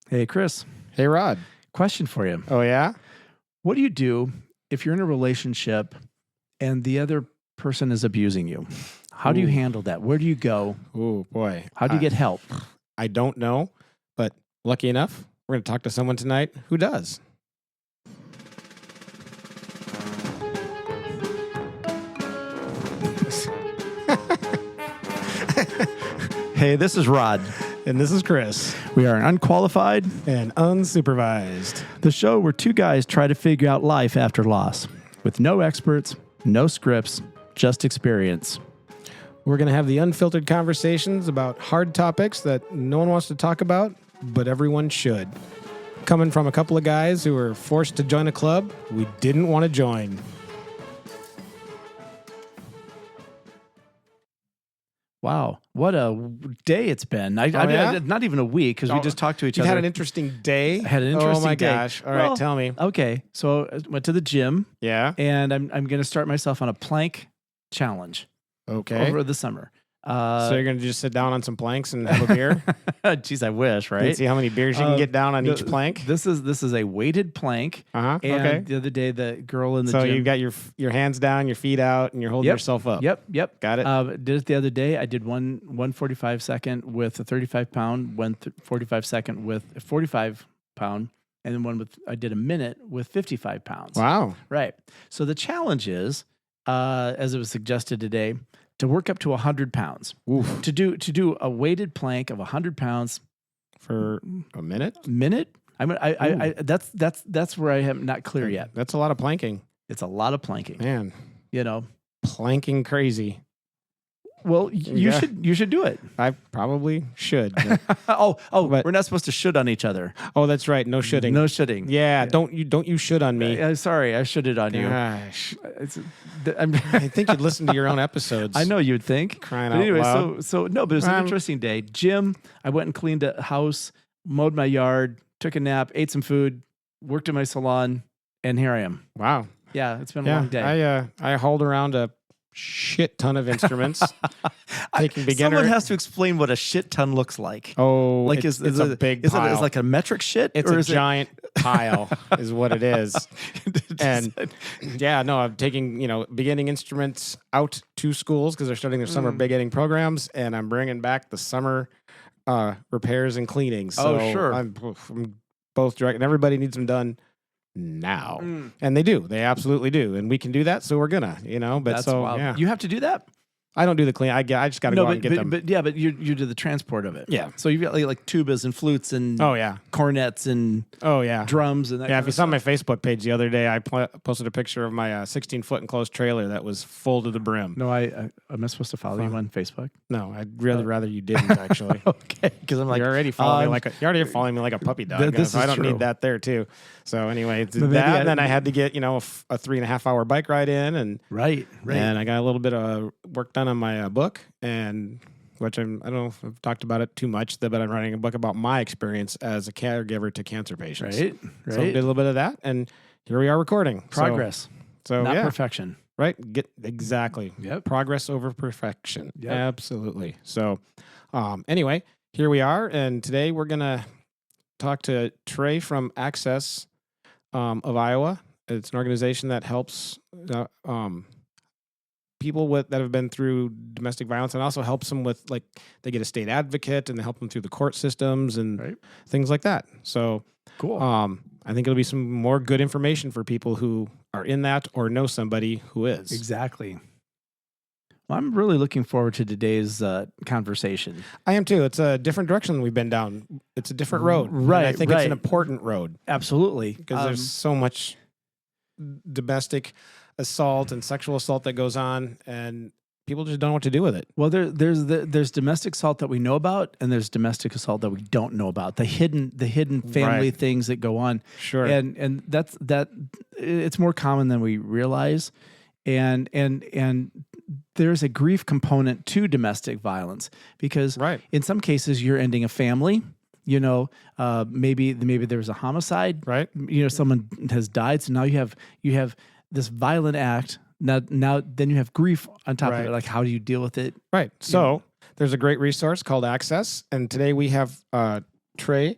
Hey, Chris, Hey, Rod. question for you. Oh, yeah? What do you do if you're in a relationship and the other person is abusing you? How do you Ooh. handle that? Where do you go? Oh, boy. How do you get help? I don't know, but lucky enough, we're going to talk to someone tonight who does. Hey, this is Rod. And this is Chris. We are Unqualified And Unsupervised. the show where two guys try to figure out life after loss with no experts, no scripts, just experience. We're going to have the unfiltered conversations about hard topics that no one wants to talk about, but everyone should. Coming from a couple of guys who were forced to join a club we didn't want to join. Wow, what a day it's been. I mean, not even a week because we just talked to each You other. had an interesting day? I had an interesting Oh, my day. gosh. All right, tell me. Okay, so I went to the gym Yeah? and I'm going to start myself on a plank challenge Okay. over the summer. So you're going to just sit down on some planks and have a beer? Geez, I wish, And right? see how many beers you can get down on each plank? This is a weighted plank. Uh-huh. And Okay. the other day, the girl in the So gym. you've got your hands down, your feet out, and you're holding Yep. yourself up. Yep. Got it. Did it the other day. I did one 45 second with a 35 pound, 45 second with a 45 pound, and then I did a minute with 55 pounds. Wow. Right. So the challenge is, as it was suggested today, to work up to 100 pounds. Oof. To do a weighted plank of 100 pounds For a minute? minute. I that's where I am not clear yet. That's a lot of planking. It's a lot of planking. Man, You know. planking crazy. Well, you Yeah. should do it. I probably should. but- We're not supposed to should on each other. oh, that's right. No shoulding. No shoulding. Yeah, don't you should on me. Sorry, I shoulded on you. Gosh. I'm, I think you'd listen to your own episodes. I know you'd think. Crying But out anyway, loud. so no, but it was an interesting day. Gym. I went and cleaned a house, mowed my yard, took a nap, ate some food, worked in my salon, and here I am. Wow. Yeah, it's been a long day. I hauled around a shit ton of instruments. Taking beginner. Someone has to explain what a shit ton looks like. Oh, Like it's a big pile. Is it like a metric shit? It's or a is giant pile is what it is. And yeah, no, I'm taking, beginning instruments out to schools because they're starting their summer beginning programs, and I'm bringing back the summer repairs and cleaning. So sure. I'm both direct, and everybody needs them done now. And they do. They absolutely do. And we can do that, so we're gonna, but That's so wild. yeah. You have to do that? I don't do the clean. I just got to go out and get them. But you do the transport of it. Yeah. So you've got like tubas and flutes and Oh yeah. cornets and Oh yeah. drums and that. Yeah, kind if you of saw stuff. my Facebook page the other day, I posted a picture of my 16-foot enclosed trailer that was full to the brim. No, am I supposed to follow you on Facebook? No, I'd really rather you didn't actually. Okay, because I'm like You're already following me like a puppy dog. this so is I don't true. need that there too. So anyway, maybe that, and then I had to get a 3.5 hour bike ride in, and right. and I got a little bit of work done on my book, and which I don't know if I've talked about it too much, but I'm writing a book about my experience as a caregiver to cancer patients. Right. So I did a little bit of that, and here we are recording. Progress, So not yeah, perfection. right. Exactly. Yep. Progress over perfection. Yep. Absolutely. So, anyway, here we are, and today we're gonna talk to Trey from Access of Iowa. It's an organization that helps people that have been through domestic violence, and also helps them with they get a state advocate, and they help them through the court systems and things like that. So Cool. I think it'll be some more good information for people who are in that or know somebody who is. Exactly. Well, I'm really looking forward to today's conversation. I am too. It's a different direction than we've been down. It's a different road. Right, And I think it's right. an important road Absolutely. because there's so much domestic assault and sexual assault that goes on, and people just don't know what to do with it. Well, there's domestic assault that we know about, and there's domestic assault that we don't know about. The hidden family Right. things that go on. Sure. And that's it's more common than we realize. And there's a grief component to domestic violence because Right. in some cases you're ending a family. Maybe there was a homicide. Right. Someone has died, so now you have this violent act. Now then you have grief on top of Right. it. Like, how do you deal with it? Right. So there's a great resource called Access, and today we have Trey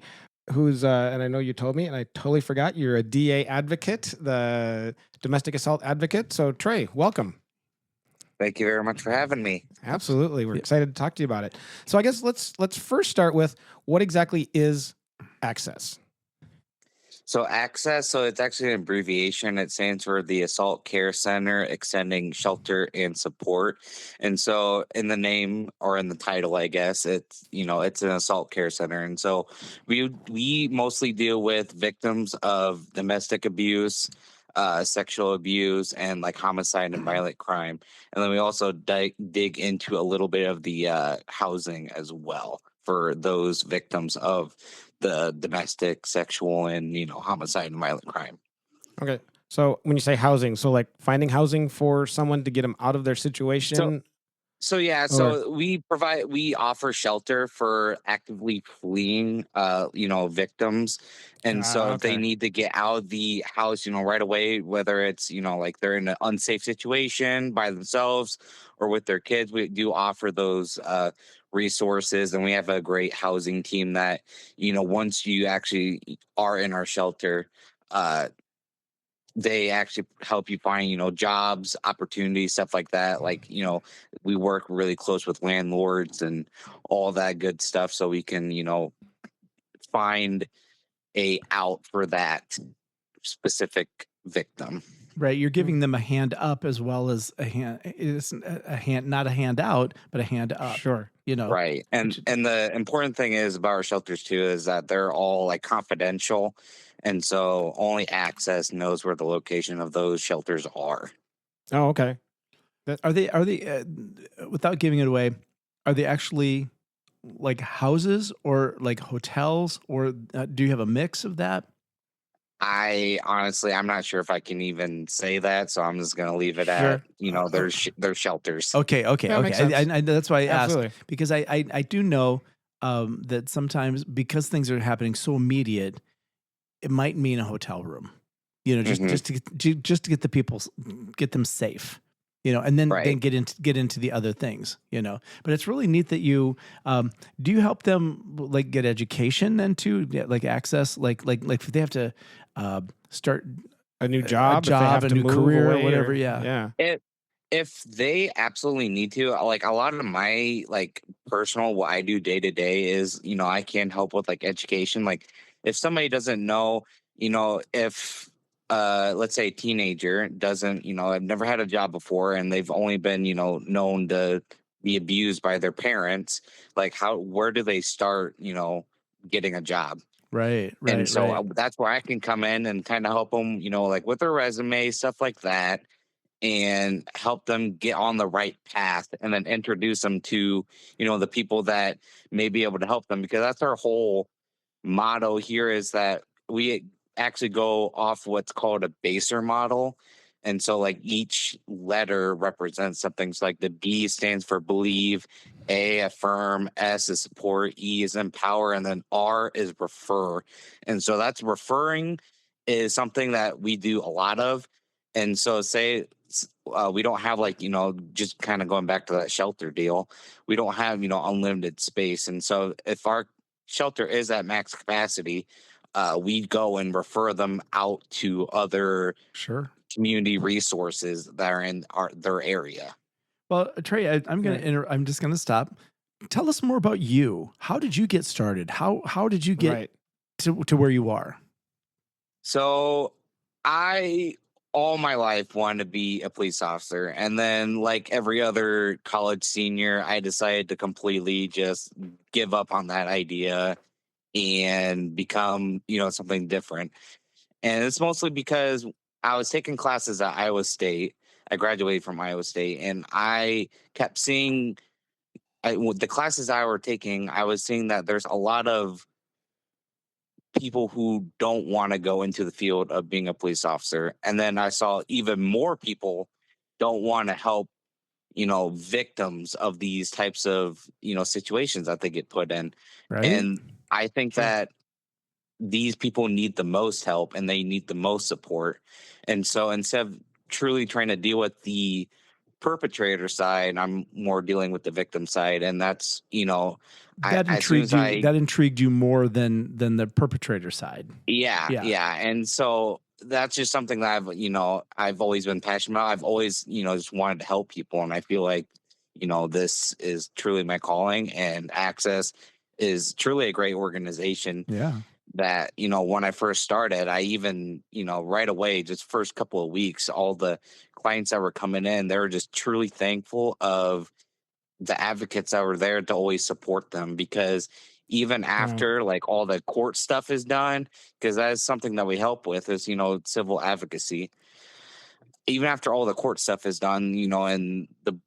who's and I know you told me, and I totally forgot you're a DA advocate, the domestic assault advocate. So Trey, welcome. Thank you very much for having me. Absolutely, we're Yeah. excited to talk to you about it. So I guess let's first start with what exactly is access. So access, so it's actually an abbreviation. It stands for the Assault Care Center, extending shelter and support. And so in the name or in the title, I guess, it's an assault care center. And so we mostly deal with victims of domestic abuse, sexual abuse, and like homicide and violent crime. And then we also dig into a little bit of the housing as well for those victims of the domestic, sexual, and homicide and violent crime. Okay. So when you say housing, so like finding housing for someone to get them out of their So situation. so yeah, Or so we offer shelter for actively fleeing victims. And so if they okay. need to get out of the house, right away, whether it's, like they're in an unsafe situation by themselves or with their kids, we do offer those resources. And we have a great housing team that, once you actually are in our shelter, uh they actually help you find jobs, opportunities, stuff like that. Like, we work really close with landlords and all that good stuff so we can find a out for that specific victim. Right. You're giving them a hand up as well as a hand. It's a hand, not a hand out, but a hand up. Sure. Right. and which- and the important thing is about our shelters too is that they're all like confidential, and so only access knows where the location of those shelters are. Oh, okay. Are they without giving it away? Are they actually like houses or like hotels, or do you have a mix of that? I'm not sure if I can even say that, so I'm just gonna leave it Sure. at there's shelters. Okay, That makes okay. sense. That's why I asked, Absolutely. because I do know that sometimes because things are happening so immediate, it might mean a hotel room. Just Mhm. just to get the people, get them safe. And then Right. get into the other things. But it's really neat that you do you help them like get education then too, like access, like if they have to start A new job, if they job, have a to new move career, away whatever. or- Yeah. Yeah. If they absolutely need to, like a lot of my like personal what I do day to day is, I can help with like education. Like if somebody doesn't know, if let's say a teenager doesn't, have never had a job before and they've only been, known to be abused by their parents, like where do they start, getting a job? Right. And Right. so Right. that's where I can come in and kind of help them, like with their resume, stuff like that, and help them get on the right path and then introduce them to the people that may be able to help them, because that's our whole motto here is that we actually go off what's called a baser model. And so like each letter represents something. So like the B stands for believe, A affirm, S is support, E is empower, and then R is refer. And so that's referring is something that we do a lot of. And so say we don't have like, just kind of going back to that shelter deal, we don't have, unlimited space. And so if our shelter is at max capacity, we go and refer them out to other Sure. community resources that are in their area. Well, Trey, I'm just gonna stop. Tell us more about you. How did you get started? How did you get Right. to where you are? So I all my life wanted to be a police officer, and then like every other college senior, I decided to completely just give up on that idea and become something different. And it's mostly because I was taking classes at Iowa State. I graduated from Iowa State, and I kept seeing with the classes I were taking, I was seeing that there's a lot of people who don't want to go into the field of being a police officer. And then I saw even more people don't want to help, victims of these types of, situations that they get put in. Right. And I think Sure. that these people need the most help and they need the most support. And so instead of truly trying to deal with the perpetrator side. I'm more dealing with the victim side, and that's That as soon intrigued as you. I That intrigued you more than the perpetrator side. yeah, Yeah. yeah. And so that's just something that I've always been passionate about. I've always, just wanted to help people. And I feel like, this is truly my calling, and Access is truly a great organization Yeah. that, when I first started, I even, right away, just first couple of weeks, all the clients that were coming in, they were just truly thankful of the advocates that were there to always support them, because even Wow. after like all the court stuff is done, because that is something that we help with, is civil advocacy. Even after all the court stuff is done, and the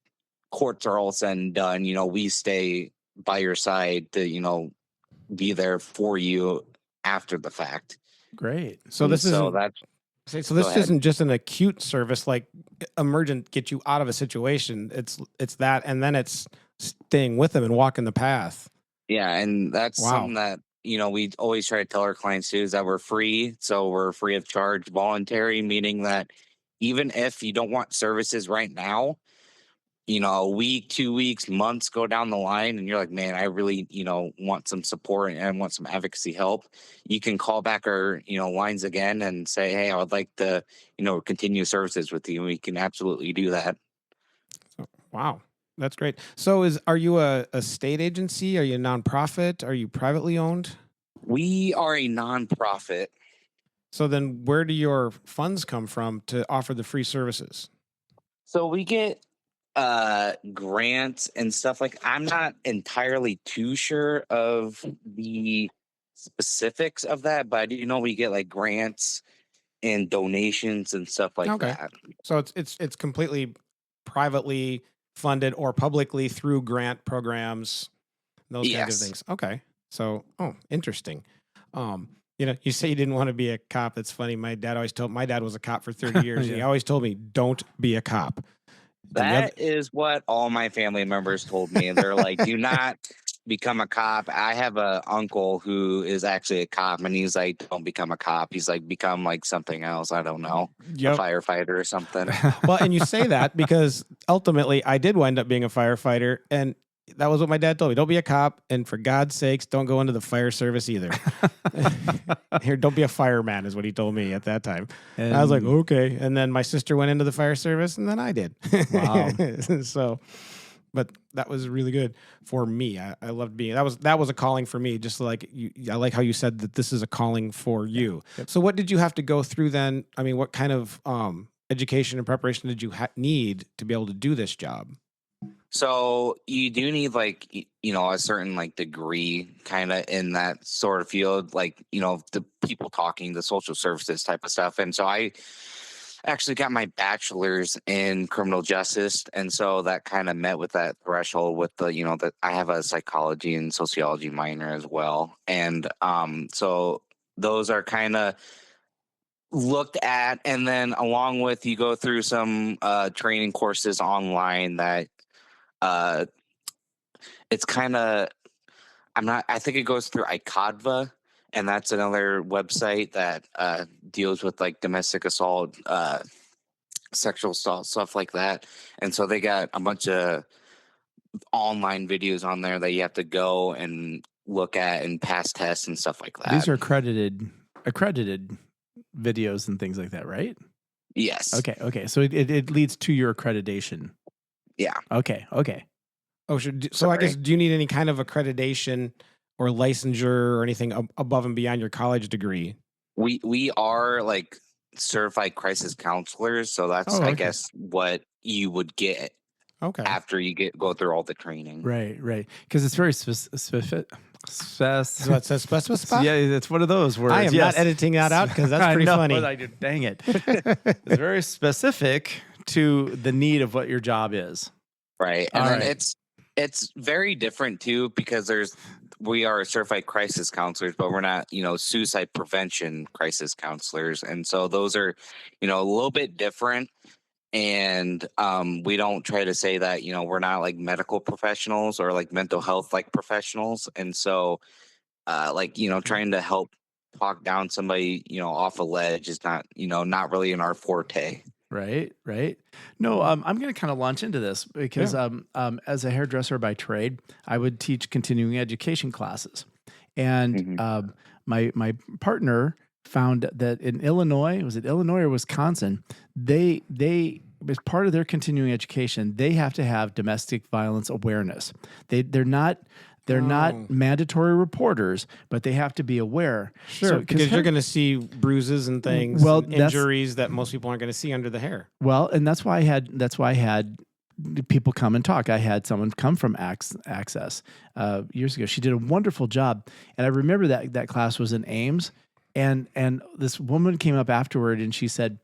courts are all said and done, we stay by your side to be there for you after the fact. Great. So And this so isn't that's so go this ahead. isn't just an acute service like emergent, get you out of a situation. It's that, and then it's staying with them and walking the path. Yeah, and that's Wow. something that we always try to tell our clients too, is that we're free. So we're free of charge, voluntary, meaning that even if you don't want services right now, a week, 2 weeks, months go down the line, and you're like, man, I really want some support and I want some advocacy help. You can call back our lines again and say, hey, I would like to continue services with you. And we can absolutely do that. Wow. That's great. So are you a state agency? Are you a nonprofit? Are you privately owned? We are a nonprofit. So then where do your funds come from to offer the free services? So we get grants and stuff. Like, I'm not entirely too sure of the specifics of that, but I do know we get like grants and donations and stuff like Okay. that. So it's completely privately funded or publicly through grant programs, those kinds of Yes. things. Okay. So, interesting. You say you didn't want to be a cop. That's funny. My dad was a cop for 30 years. And he Yeah. always told me, don't be a cop. And That is what all my family members told me. They're like, do not become a cop. I have a uncle who is actually a cop, and he's like, don't become a cop. He's like, become like something else. I don't know, a Yep. firefighter or something. Well, and you say that because ultimately I did wind up being a firefighter, and that was what my dad told me. Don't be a cop, and for God's sakes, don't go into the fire service either. Here, don't be a fireman is what he told me at that time. And I was like, okay. And then my sister went into the fire service, and then I did. Wow. So, but that was really good for me. I loved being that was a calling for me. Just like you, I like how you said that this is a calling for you. Yep. So, what did you have to go through then? I mean, what kind of education and preparation did you need to be able to do this job? So you do need like a certain like degree kind of in that sort of field, like the people talking, the social services type of stuff. And so I actually got my bachelor's in criminal justice, and so that kind of met with that threshold with the that I have a psychology and sociology minor as well. And so those are kind of looked at, and then along with, you go through some training courses online that uh it's kind of, I think it goes through ICADVA, and that's another website that deals with like domestic assault, sexual assault, stuff like that. And so they got a bunch of online videos on there that you have to go and look at and pass tests and stuff like that. These are accredited videos and things like that, right? Yes. Okay. So it leads to your accreditation. Yeah. Okay. Oh, so I guess, do you need any kind of accreditation or licensure or anything above and beyond your college degree? We are like certified crisis counselors, so that's I guess what you would get after you go through all the training. Right. Because it's very specific. So it says specific. Yeah, it's one of those words. I am not editing that out because that's pretty funny. But I do. Dang it! It's very specific to the need of what your job is. Right, and then it's very different too, because we are certified crisis counselors, but we're not suicide prevention crisis counselors, and so those are a little bit different. And we don't try to say that we're not like medical professionals or like mental health like professionals. And so trying to help talk down somebody off a ledge is not not really in our forte. Right, right. No, I'm going to kind of launch into this because Yeah. as a hairdresser by trade, I would teach continuing education classes, and Hmm. my partner found that in Illinois, was it Illinois or Wisconsin? They as part of their continuing education, they have to have domestic violence awareness. They're not Oh, mandatory reporters, but they have to be aware. sure. So because Because you're going to see bruises and things well, and that's injuries that most people aren't going to see under the hair. well, and that's why I had people come and talk. I had someone come from Access years ago. She did a wonderful job, and I remember that class was in Ames, and this woman came up afterward and she said,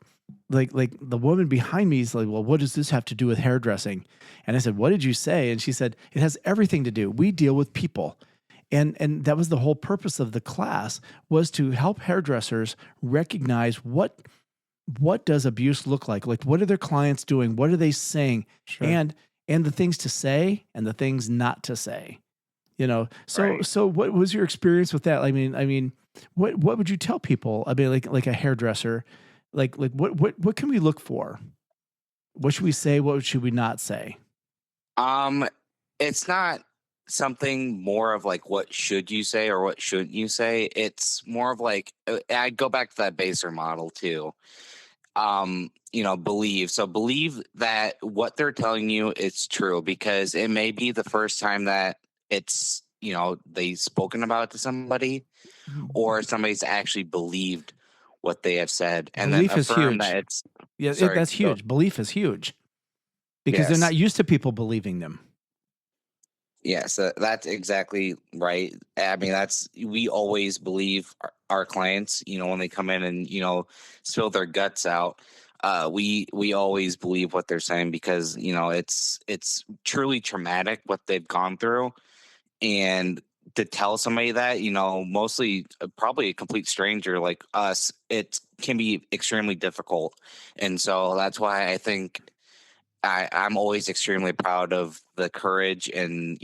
like the woman behind me is like, well, what does this have to do with hairdressing? And I said, what did you say? And she said, it has everything to do. We deal with people. And that was the whole purpose of the class, was to help hairdressers recognize what does abuse look like? Like, what are their clients doing? What are they saying? Sure. And the things to say and the things not to say. You know, so Right. so what was your experience with that? I mean, what would you tell people? I mean, like a hairdresser, like what can we look for? What should we say? What should we not say? Um, it's not something more of like what should you say or what shouldn't you say. It's more of like I go back to that baser model too. Believe. So believe that what they're telling you is true because it may be the first time that it's they've spoken about it to somebody or somebody's actually believed what they have said and then Belief is affirm that huge. it's Yeah, sorry. that's huge. Belief is huge because they're Yes. not used to people believing them. Yes, that's exactly right. I mean, we always believe our clients, when they come in and, spill their guts out. We always believe what they're saying because, it's truly traumatic what they've gone through. And to tell somebody that, mostly probably a complete stranger like us, it can be extremely difficult. And so that's why I think I'm always extremely proud of the courage and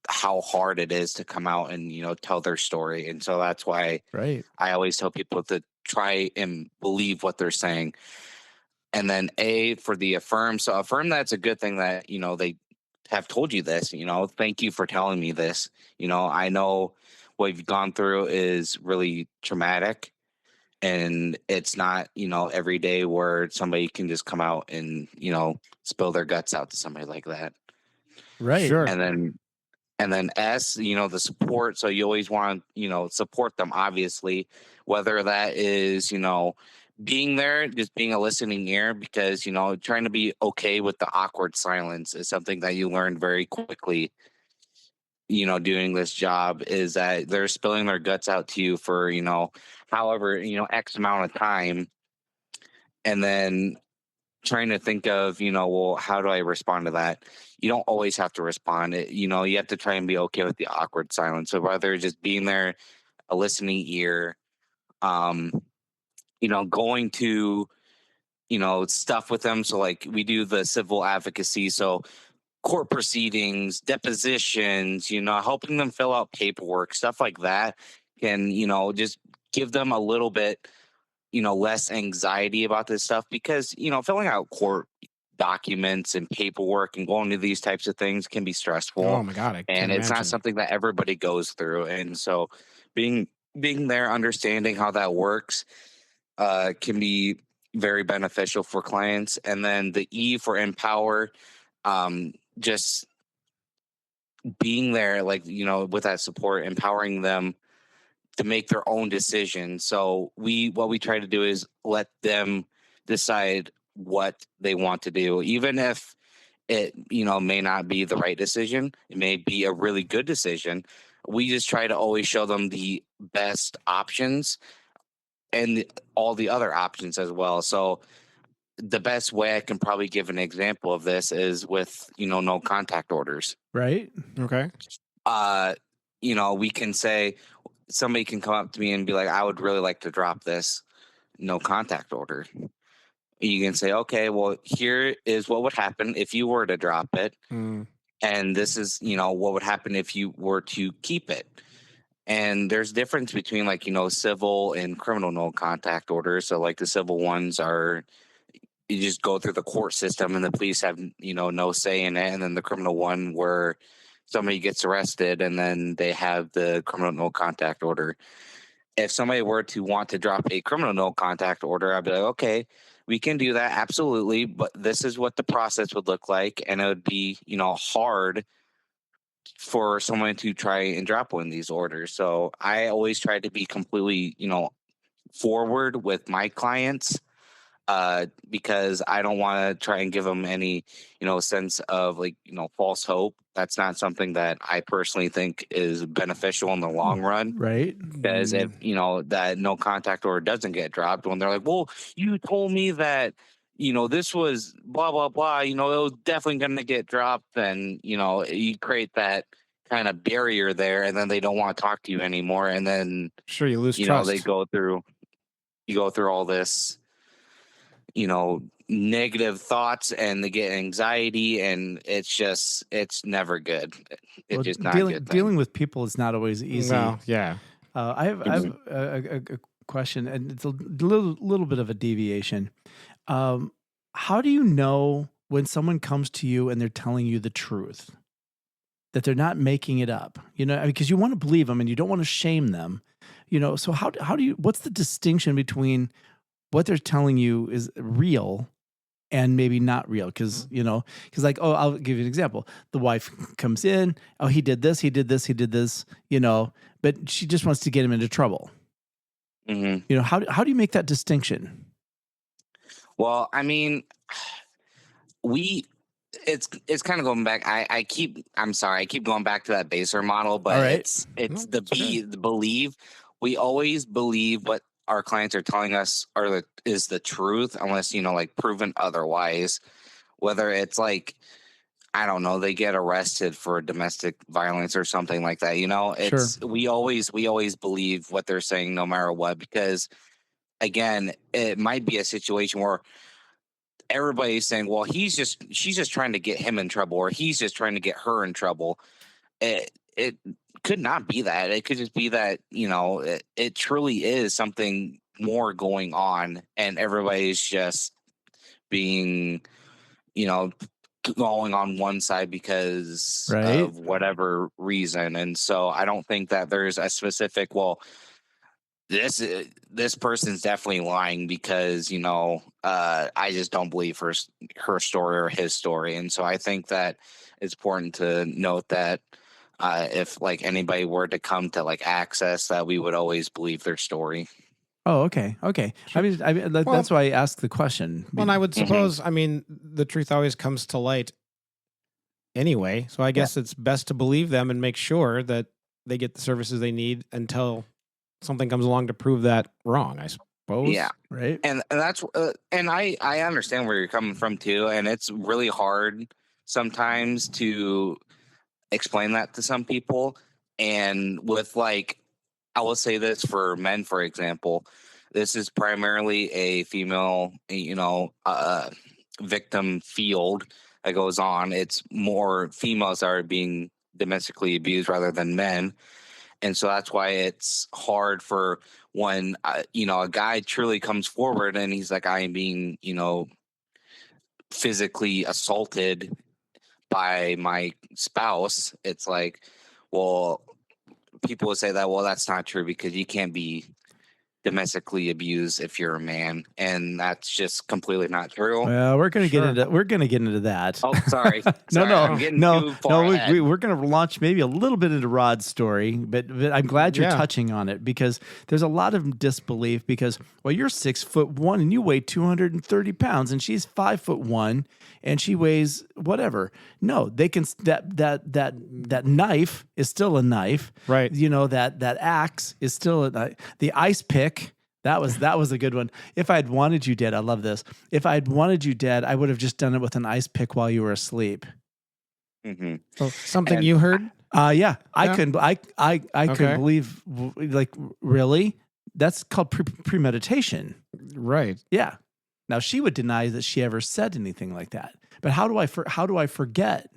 how hard it is to come out and tell their story. And so that's why Right. I always tell people to try and believe what they're saying. And then A for the affirm. So affirm that's a good thing that they have told you this. Thank you for telling me this. I know what you've gone through is really traumatic and it's not every day where somebody can just come out and spill their guts out to somebody like that. Right. Sure. And then S, the support. So you always want to support them, obviously, whether that is being there, just being a listening ear, because trying to be okay with the awkward silence is something that you learn very quickly doing this job, is that they're spilling their guts out to you for however x amount of time, and then trying to think of well, how do I respond to that? You don't always have to respond. You have to try and be okay with the awkward silence. So whether just being there, a listening ear, um going to stuff with them. So like we do the civil advocacy, so court proceedings, depositions, helping them fill out paperwork, stuff like that can, just give them a little bit, less anxiety about this stuff because, filling out court documents and paperwork and going to these types of things can be Oh stressful my God, I and can't it's not imagine. something that everybody goes through. And so being being there, understanding how that works, can be very beneficial for clients. And then the E for empower, just being there, like, with that support, empowering them to make their own decisions. So what we try to do is let them decide what they want to do, even if it, may not be the right decision. It may be a really good decision. We just try to always show them the best options and all the other options as well. So the best way I can probably give an example of this is with, no contact orders. Right. Okay. Uh, we can say somebody can come up to me and be like, I would really like to drop this no contact order. You can say, okay, well, here is what would happen if you were to drop it. Mm, And this is, what would happen if you were to keep it. And there's difference between like, civil and criminal no contact orders. So like the civil ones are you just go through the court system and the police have, no say in it. And then the criminal one where somebody gets arrested and then they have the criminal no contact order. If somebody were to want to drop a criminal no contact order, I'd be like, okay, we can do that. Absolutely. But this is what the process would look like. And it would be, hard for someone to try and drop one of these orders. So I always try to be completely, forward with my clients, because I don't want to try and give them any, sense of like, false hope. That's not something that I personally think is beneficial in the long run. Right. Because if, that no contact order doesn't get dropped, when they're like, well, you told me that, this was blah, blah, blah, it was definitely going to get dropped. Then, you create that kind of barrier there, and then they don't want to talk to you anymore. And then, Sure, you lose trust. you go through all this, negative thoughts, and they get anxiety, and it's never good. It's just not good. Dealing with people is not always easy. No, yeah. I have a question, and it's a little bit of a deviation. How do you know when someone comes to you and they're telling you the truth, that they're not making it up? Because you want to believe them and you don't want to shame them. So how do you? What's the distinction between what they're telling you is real and maybe not real? Because like, I'll give you an example. The wife comes in, oh, he did this, but she just wants to get him into trouble. Mm-hmm. How do you make that distinction? Well, I mean, it's kind of going back. I keep going back to that baser model, but right. it's the believe. We always believe what our clients are telling us is the truth, unless like proven otherwise. Whether it's like, I don't know, they get arrested for domestic violence or something like that. It's sure. we always believe what they're saying no matter what, because again, it might be a situation where everybody's saying, well, she's just trying to get him in trouble, or he's just trying to get her in trouble. It could not be that. It could just be that, it truly is something more going on, and everybody's just being, going on one side because right. of whatever reason. And so I don't think that there's a specific, well, this person's definitely lying because, I just don't believe her story or his story. And so I think that it's important to note that if like anybody were to come to like access, that we would always believe their story. Oh, okay. Sure. That's why I asked the question. Well, and I would suppose, the truth always comes to light anyway. So I guess it's best to believe them and make sure that they get the services they need until something comes along to prove that wrong, I suppose. Yeah. Right. And that's, and I understand where you're coming from too. And it's really hard sometimes to explain that to some people. And with like, I will say this for men, for example, this is primarily a female, victim field that goes on. It's more females that are being domestically abused rather than men. And so that's why it's hard for when, a guy truly comes forward and he's like, I am being, physically assaulted by my spouse. It's like, well, people would say that, well, that's not true because you can't be domestically abused if you're a man, and that's just completely not true. Well, we're gonna get into that. Oh, sorry. No. We're gonna launch maybe a little bit into Rod's story, but I'm glad you're touching on it, because there's a lot of disbelief. Because you're 6'1" and you weigh 230 pounds, and she's 5'1" and she weighs whatever. No, they can that knife is still a knife, right? That axe is still the ice pick. That was a good one. If I'd wanted you dead, I love this. If I'd wanted you dead, I would have just done it with an ice pick while you were asleep. Mm-hmm. Oh, something you heard? Yeah. I couldn't believe, like, really? That's called premeditation. Right. Yeah. Now she would deny that she ever said anything like that. But how do I forget?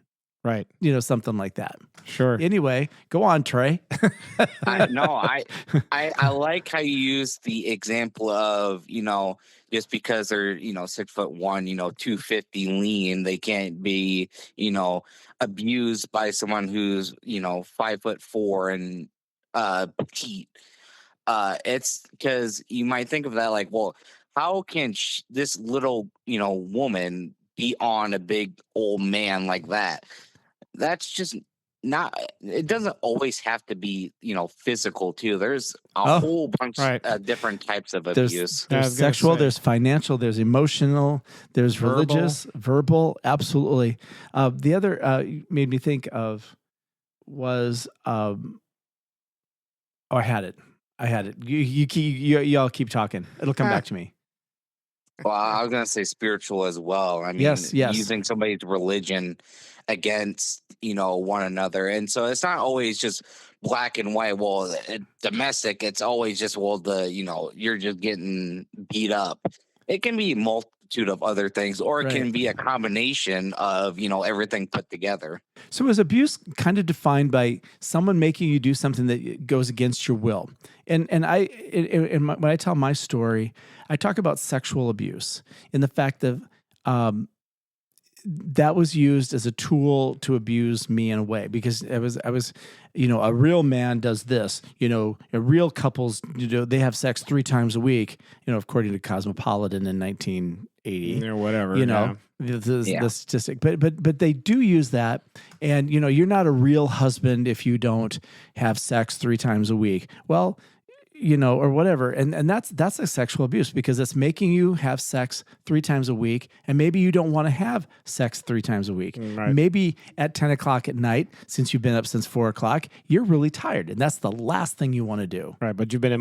Right. Something like that. Sure. Anyway, go on, Trey. I like how you use the example of, just because they're, 6'1", 250 lean, they can't be, abused by someone who's, 5'4" and petite. It's because you might think of that like, well, how can this little, woman be on a big old man like that? That's just not. It doesn't always have to be, physical too. There's a whole bunch right. of different types of There's abuse. sexual, there's financial, there's emotional, there's religious, verbal, absolutely. The other made me think of was I had it. Y'all keep talking. It'll come back to me. Well, I was gonna say spiritual as well. I mean, Yes. using somebody's religion against, one another, and so it's not always just black and white. Well, domestic, it's always just you're just getting beat up. It can be a multitude of other things, or it can be a combination of everything put together. So is abuse kind of defined by someone making you do something that goes against your will? And when I tell my story, I talk about sexual abuse in the fact that that was used as a tool to abuse me in a way, because I was a real man does this, a real couples, they have sex 3 times a week, according to Cosmopolitan in 1980 or whatever, the statistic, but they do use that. And, you're not a real husband if you don't have sex 3 times a week. Well, or whatever. And that's a sexual abuse, because it's making you have sex 3 times a week. And maybe you don't want to have sex 3 times a week. Right. Maybe at 10 o'clock at night, since you've been up since 4 o'clock, you're really tired. And that's the last thing you want to do. Right. But you've been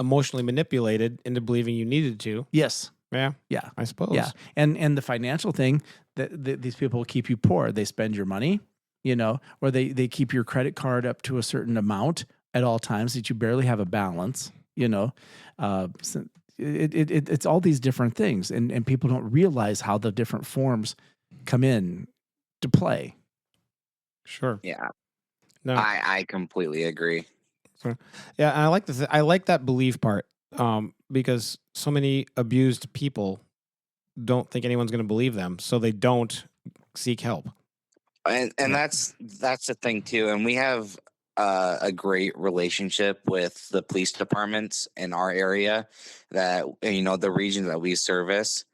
emotionally manipulated into believing you needed to. Yes. Yeah. Yeah. I suppose. Yeah. And the financial thing, that these people keep you poor. They spend your money, or they keep your credit card up to a certain amount at all times that you barely have a balance, so it's all these different things, and people don't realize how the different forms come in to play. Sure. Yeah. No. I completely agree. Yeah. And I like I like that belief part, because so many abused people don't think anyone's going to believe them, so they don't seek help. And that's the thing too. And we have a great relationship with the police departments in our area, that the region that we service.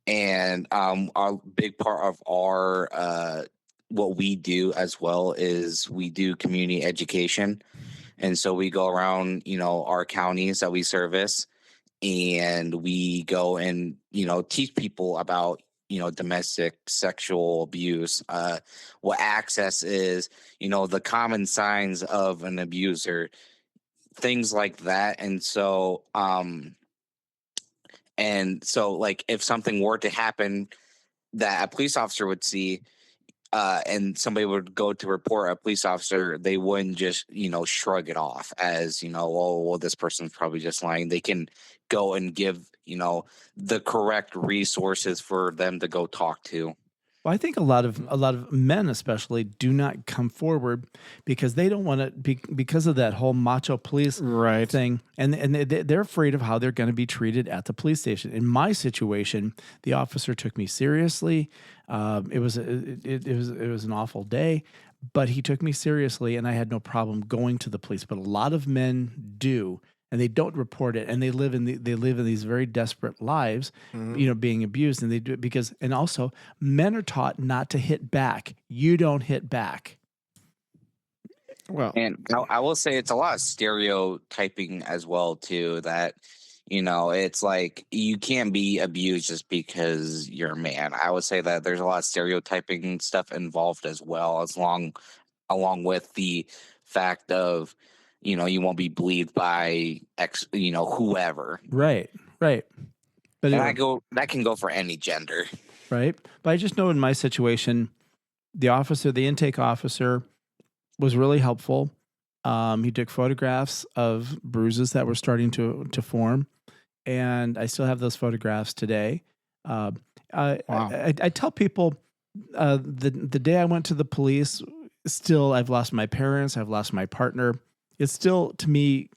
And a big part of our what we do as well is we do community education. And so we go around our counties that we service, and we go and teach people about domestic sexual abuse, what access is, the common signs of an abuser, things like that. And so like, if something were to happen that a police officer would see, and somebody would go to report a police officer, they wouldn't just shrug it off as oh, well, this person's probably just lying. They can go and give the correct resources for them to go talk to. Well, I think a lot of men, especially, do not come forward because they don't want to because of that whole macho police thing, and they're afraid of how they're going to be treated at the police station. In my situation, the officer took me seriously. It was an awful day, but he took me seriously, and I had no problem going to the police. But a lot of men do. And they don't report it, and they live in these very desperate lives, being abused, and they do it because. And also, men are taught not to hit back. You don't hit back. Well, and I will say it's a lot of stereotyping as well too. That it's like you can't be abused just because you're a man. I would say that there's a lot of stereotyping stuff involved as well, along with the fact of you won't be believed by whoever. Right. But that can go for any gender. Right. But I just know in my situation, the intake officer was really helpful. He took photographs of bruises that were starting to form, and I still have those photographs today. Wow. I tell people, The day I went to the police, still I've lost my parents, I've lost my partner. It's still to me.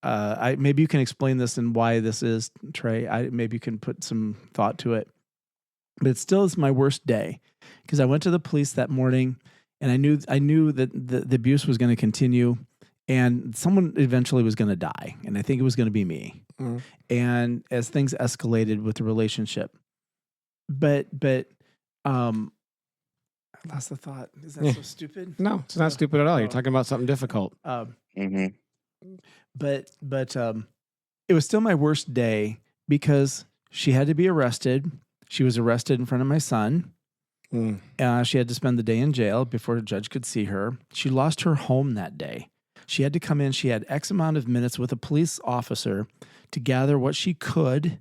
I maybe you can explain this and why this is, Trey. Maybe you can put some thought to it, but it still is my worst day because I went to the police that morning and I knew that the abuse was going to continue and someone eventually was going to die, and I think it was going to be me. Mm. And as things escalated with the relationship, but um, I lost the thought. Is that so stupid? No, it's not stupid at all. You're Oh. talking about something difficult. Mm-hmm. But it was still my worst day because she had to be arrested. She was arrested in front of my son. Mm. She had to spend the day in jail before a judge could see her. She lost her home that day. She had to come in. She had X amount of minutes with a police officer to gather what she could.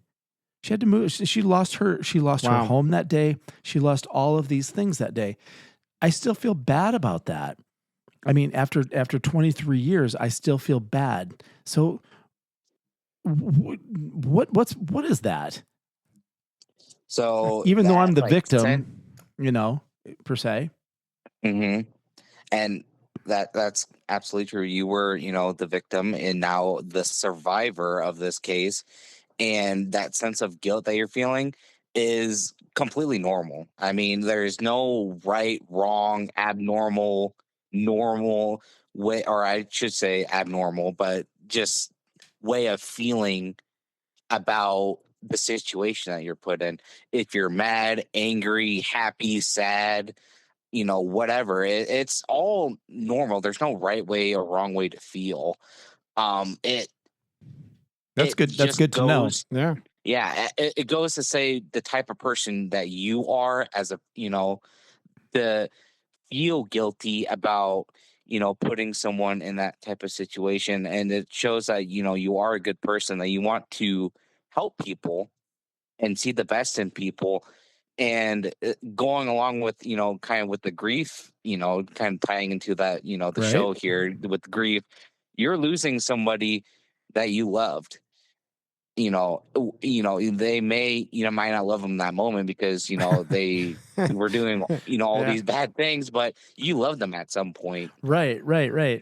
She had to move. She lost her Wow. home that day. She lost all of these things that day. I still feel bad about that. I mean, after 23 years, I still feel bad. So what is that? So Even though I'm that the like victim, per se. Mm-hmm. And that's absolutely true. You were, the victim and now the survivor of this case. And that sense of guilt that you're feeling is completely normal. I mean, there's no right, wrong, abnormal, normal way, or I should say abnormal, but just way of feeling about the situation that you're put in. If you're mad, angry, happy, sad, whatever. It's all normal. There's no right way or wrong way to feel. It That's it good. That's just good to know. goes, Yeah. yeah. It goes to say the type of person that you are as a, to feel guilty about, putting someone in that type of situation, and it shows that you are a good person, that you want to help people and see the best in people. And going along with kind of with the grief, kind of tying into that, the Right. show here with grief, you're losing somebody that you loved. They may might not love them in that moment because they were doing all Yeah. these bad things, but you love them at some point. Right.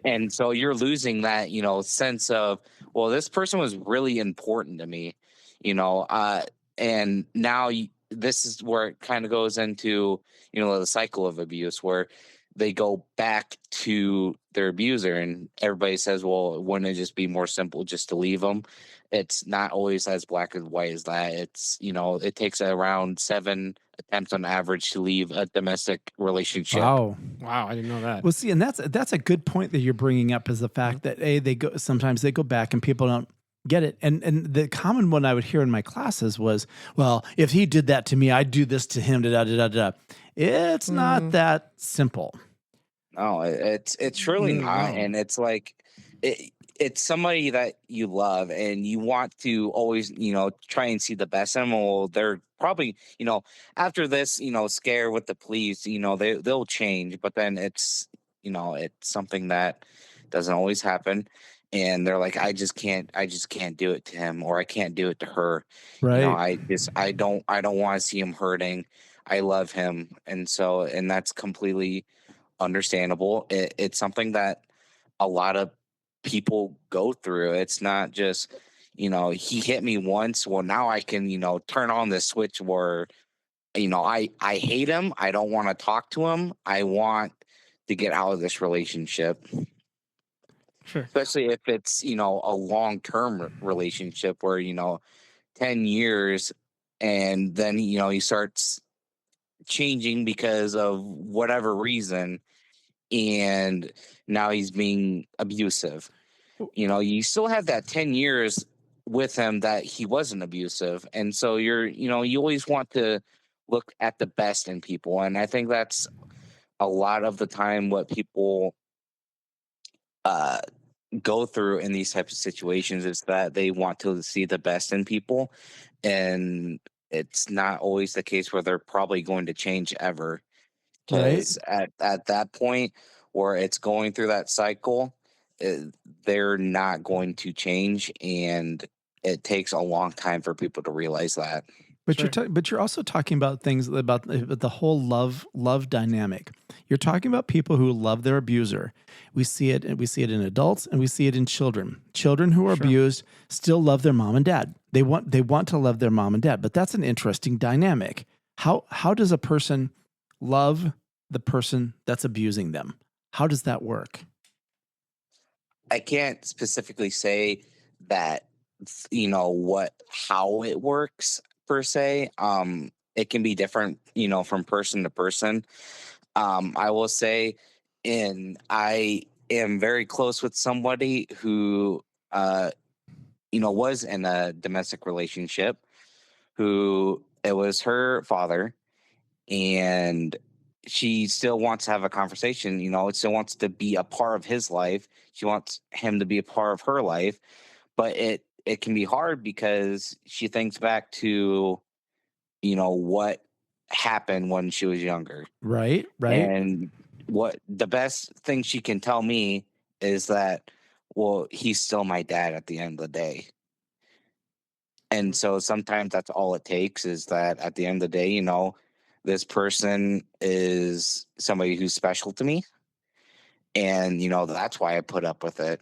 And so you're losing that sense of, well, this person was really important to me, you know and now this is where it kind of goes into the cycle of abuse, where they go back to their abuser, and everybody says, well, wouldn't it just be more simple just to leave them? It's not always as black and white as that. It's it takes around 7 attempts on average to leave a domestic relationship. Wow. Wow. I didn't know that. Well, see, and that's a good point that you're bringing up, is the fact that sometimes they go back and people don't get it. And the common one I would hear in my classes was, well, if he did that to me, I'd do this to him. Da da da da da. It's not that simple. No, it's really not, No. and it's like it's somebody that you love, and you want to always try and see the best in them. Well, they're probably after this scare with the police, they'll change, but then it's something that doesn't always happen, and they're like, I just can't do it to him, or I can't do it to her. Right. I don't want to see him hurting. I love him, and that's completely understandable. It's something that a lot of people go through. It's not just, he hit me once. Well, now I can, turn on this switch where, I hate him. I don't want to talk to him. I want to get out of this relationship, Sure. especially if it's, a long term relationship where, 10 years, and then, he starts changing because of whatever reason, and now he's being abusive. You still have that 10 years with him that he wasn't abusive. And so you always want to look at the best in people. And I think that's a lot of the time what people uh, go through in these types of situations, is that they want to see the best in people. And it's not always the case where they're probably going to change ever, Right. because at that point where it's going through that cycle, uh, they're not going to change, and it takes a long time for people to realize that. But Sure. but you're also talking about things about the whole love dynamic. You're talking about people who love their abuser. We see it in adults and we see it in children. Children who are Sure. abused still love their mom and dad. They want to love their mom and dad, but that's an interesting dynamic. How does a person love the person that's abusing them? How does that work? I can't specifically say that, how it works per se. It can be different, from person to person. I will say, and I am very close with somebody who, was in a domestic relationship, who it was her father, and she still wants to have a conversation, it still wants to be a part of his life. She wants him to be a part of her life, but it can be hard because she thinks back to, what happened when she was younger. Right, right. And what the best thing she can tell me is that, well, he's still my dad at the end of the day. And so sometimes that's all it takes, is that at the end of the day, this person is somebody who's special to me. And, that's why I put up with it,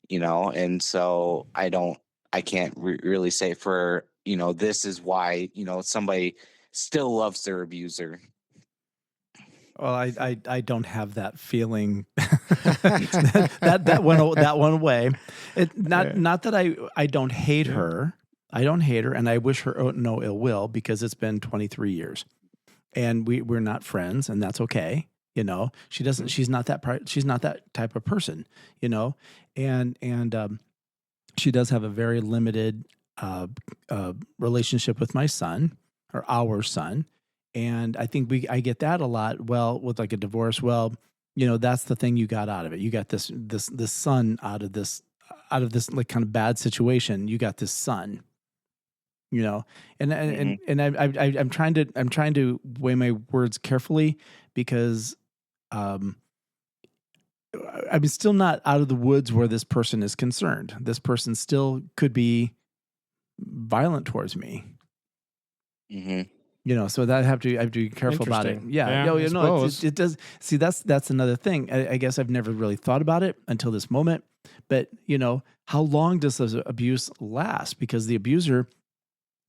and so I can't really say for, this is why, somebody still loves their abuser. Well, I don't have that feeling that one way. Not that I don't hate her. I don't hate her, and I wish her no ill will, because it's been 23 years, and we're not friends, and that's okay. She doesn't. She's not that. She's not that type of person. And she does have a very limited relationship with my son, or our son. And I think I get that a lot. Well, with like a divorce, well, that's the thing you got out of it. You got this son out of this like kind of bad situation. You got this son, and I'm trying to weigh my words carefully, because I'm still not out of the woods where this person is concerned. This person still could be violent towards me. Mm-hmm. So that I have to be careful about it. Yeah. Yeah, It does. See, that's another thing. I guess I've never really thought about it until this moment. But how long does this abuse last? Because the abuser,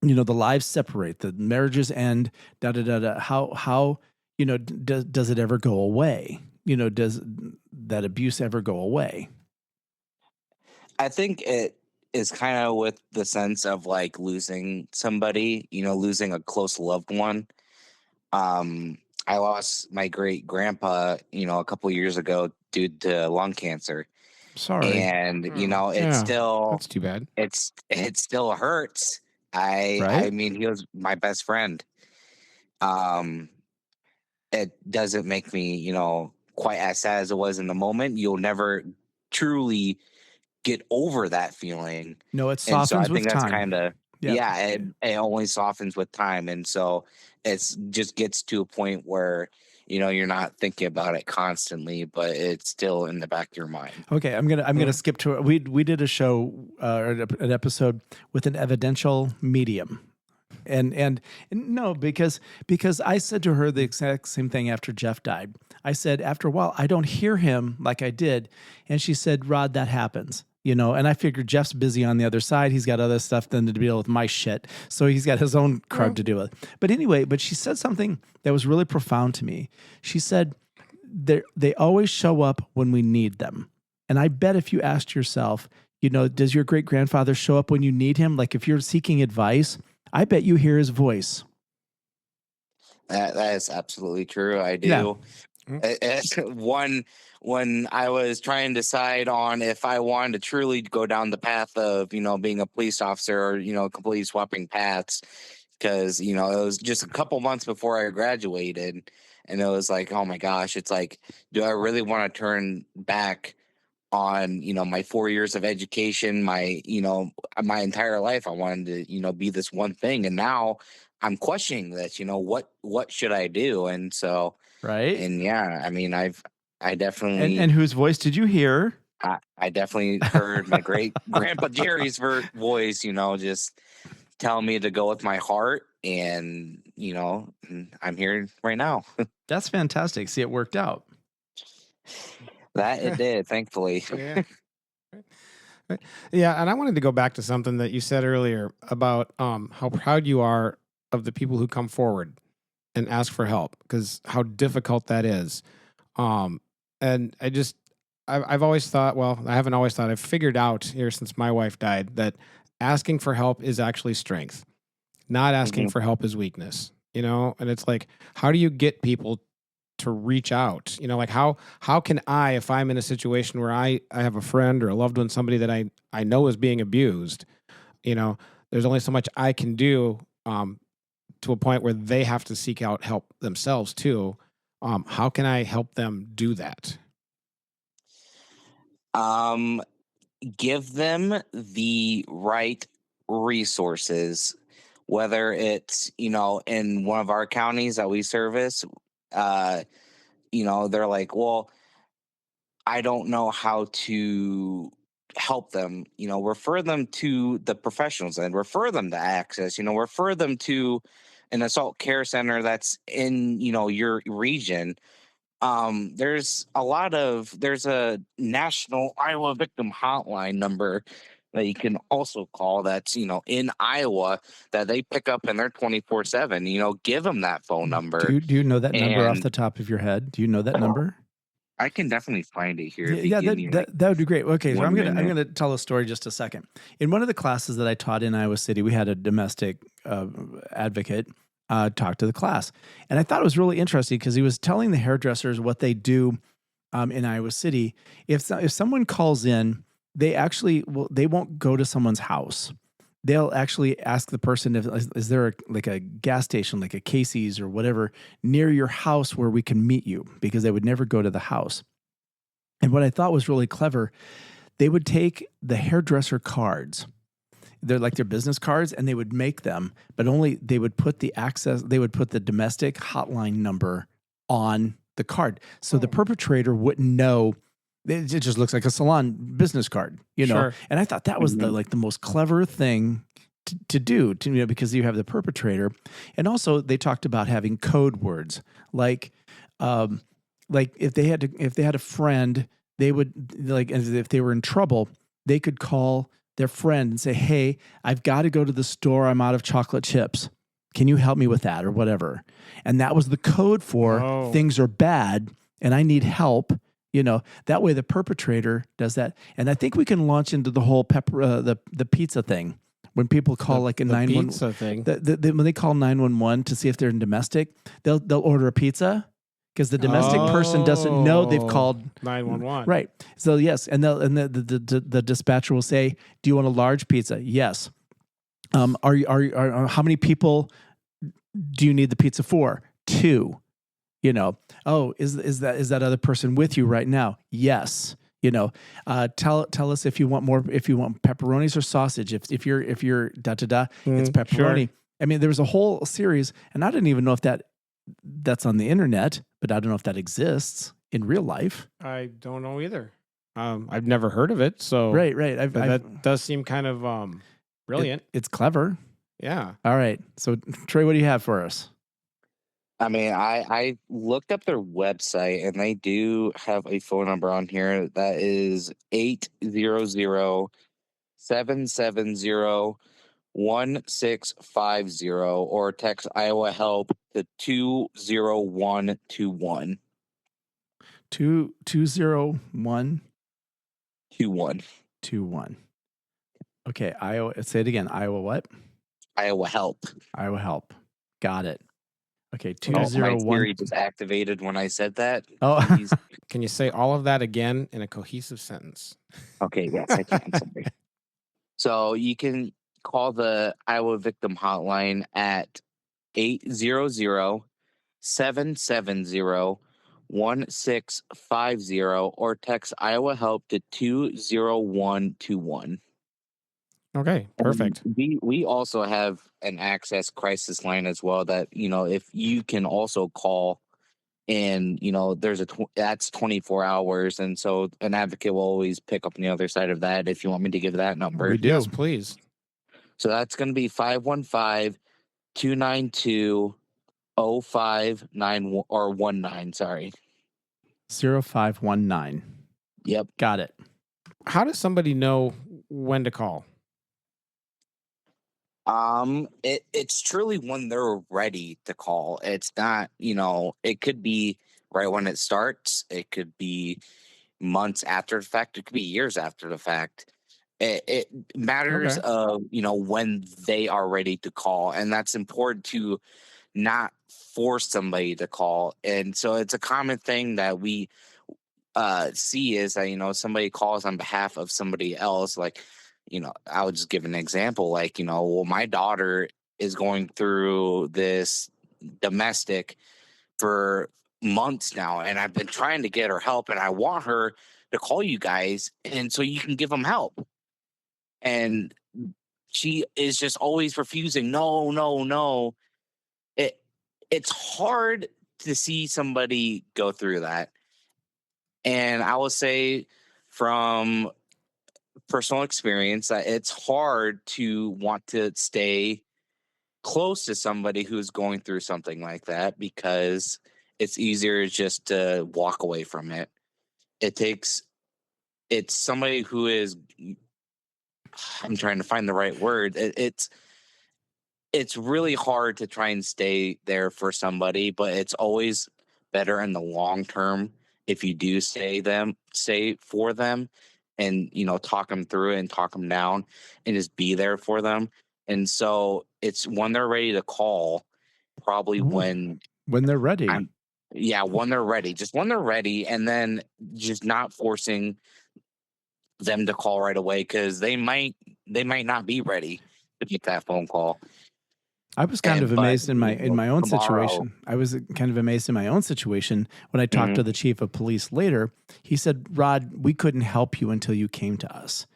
the lives separate, the marriages end. Da da da da. How does it ever go away? Does that abuse ever go away? I think it is kind of with the sense of like losing somebody, losing a close loved one. I lost my great grandpa, a couple years ago due to lung cancer. Sorry. And, it's Yeah, still, that's too bad. it still hurts. I Right? mean, he was my best friend. Um, it doesn't make me, quite as sad as it was in the moment. You'll never truly get over that feeling. No, it And so I softens with think that's time. kind of, Yeah. it only softens with time. And so it's just gets to a point where, you're not thinking about it constantly, but it's still in the back of your mind. Okay, I'm gonna skip to we did a show or an episode with an evidential medium. And no, because I said to her the exact same thing after Jeff died. I said, after a while, I don't hear him like I did. And she said, Rod, that happens. And I figured Jeff's busy on the other side. He's got other stuff than to deal with my shit. So he's got his own crud to deal with. But anyway, she said something that was really profound to me. She said, they always show up when we need them. And I bet if you asked yourself, does your great grandfather show up when you need him? Like if you're seeking advice, I bet you hear his voice. That is absolutely true. I do. Yeah. It's when I was trying to decide on if I wanted to truly go down the path of, being a police officer, or, completely swapping paths, because, it was just a couple months before I graduated, and it was like, oh my gosh, it's like, do I really want to turn back on, my 4 years of education, my entire life? I wanted to, be this one thing. And now I'm questioning this, what should I do? And so, Right. and yeah, I mean, I definitely, and whose voice did you hear? I definitely heard my great grandpa Jerry's voice, just telling me to go with my heart and I'm here right now. That's fantastic. See, it worked out. That it did, thankfully. Yeah. Yeah, and I wanted to go back to something that you said earlier about how proud you are of the people who come forward and ask for help, because how difficult that is. And I've always thought, well, I haven't always thought, I've figured out here since my wife died that asking for help is actually strength. Not asking for help is weakness, and it's like, how do you get people to reach out? Like how can I, if I'm in a situation where I have a friend or a loved one, somebody that I know is being abused, there's only so much I can do to a point where they have to seek out help themselves too. How can I help them do that? Give them the right resources, whether it's in one of our counties that we service. They're like, well, I don't know how to help them, refer them to the professionals and refer them to Access, refer them to an assault care center that's in, your region. There's a national Iowa victim hotline number that you can also call that's, in Iowa, that they pick up and they're 24/7, give them that phone number. Do you know that number off And the top of your head? Do you know that number? I can definitely find it here. Yeah, that would be great. Okay, so I'm 1 minute. gonna tell a story just a second. In one of the classes that I taught in Iowa City, we had a domestic advocate talk to the class, and I thought it was really interesting because he was telling the hairdressers what they do in Iowa City. If someone calls in, they won't go to someone's house. They'll actually ask the person if is there a gas station, like a Casey's or whatever, near your house where we can meet you, because they would never go to the house. And what I thought was really clever, they would take the hairdresser cards. They're like their business cards, and they would make them, but only they would put the domestic hotline number on the card. So the perpetrator wouldn't know. It just looks like a salon business card, Sure. And I thought that was the most clever thing to do, because you have the perpetrator. And also they talked about having code words, like if they had a friend, they would, if they were in trouble, they could call their friend and say, "Hey, I've got to go to the store. I'm out of chocolate chips. Can you help me with that?" or whatever. And that was the code for things are bad and I need help. That way the perpetrator does that. And I think we can launch into the whole the pizza thing. When people call like a 911 pizza thing, when they call 911 to see if they're in domestic, they'll order a pizza because the domestic person doesn't know they've called 911. Right. So yes, and the dispatcher will say, "Do you want a large pizza?" Yes. Are how many people do you need the pizza for? 2. Oh, is that other person with you right now? Yes. Tell us if you want more, if you want pepperonis or sausage. If you're it's pepperoni. Sure. I mean, there was a whole series, and I didn't even know if that's on the internet, but I don't know if that exists in real life. I don't know either. I've never heard of it. So right. That does seem kind of brilliant. It's clever. Yeah. All right. So Trey, what do you have for us? I mean, I looked up their website and they do have a phone number on here that is 800-770-1650, or text Iowa Help to 20121. 201 21. Okay, Iowa. Say it again. Iowa what? Iowa Help. Iowa Help. Got it. Okay, My 201. Siri just activated when I said that. Oh, Can you say all of that again in a cohesive sentence? Okay, yes, I can. Sorry. So you can call the Iowa Victim Hotline at 800-770-1650, or text Iowa Help to 20121. Okay, perfect. We also have an Access crisis line as well that, if you can also call, and, there's that's 24 hours. And so an advocate will always pick up on the other side of that if you want me to give that number. We do. Yes, please. So that's going to be 515 292 0591 or 19. Sorry. 0519. Yep. Got it. How does somebody know when to call? It's truly when they're ready to call. It's not, it could be right when it starts. It could be months after the fact. It could be years after the fact. It matters Okay. of, when they are ready to call. And that's important to not force somebody to call. And so it's a common thing that we see is that, somebody calls on behalf of somebody else. Like, I would just give an example, like, well, my daughter is going through this domestic for months now, and I've been trying to get her help, and I want her to call you guys, and so you can give them help. And she is just always refusing. No, no, no. It's hard to see somebody go through that. And I will say from personal experience that it's hard to want to stay close to somebody who's going through something like that, because it's easier just to walk away from it. It's somebody who is, I'm trying to find the right word. It's really hard to try and stay there for somebody, but it's always better in the long term if you do stay for them, and talk them through it and talk them down and just be there for them. And so it's when they're ready to call, probably when they're ready. when they're ready, just when they're ready, and then just not forcing them to call right away, because they might not be ready to make that phone call. I was kind of amazed in my own situation. I was kind of amazed in my own situation when I talked to the chief of police later. He said, "Rod, we couldn't help you until you came to us."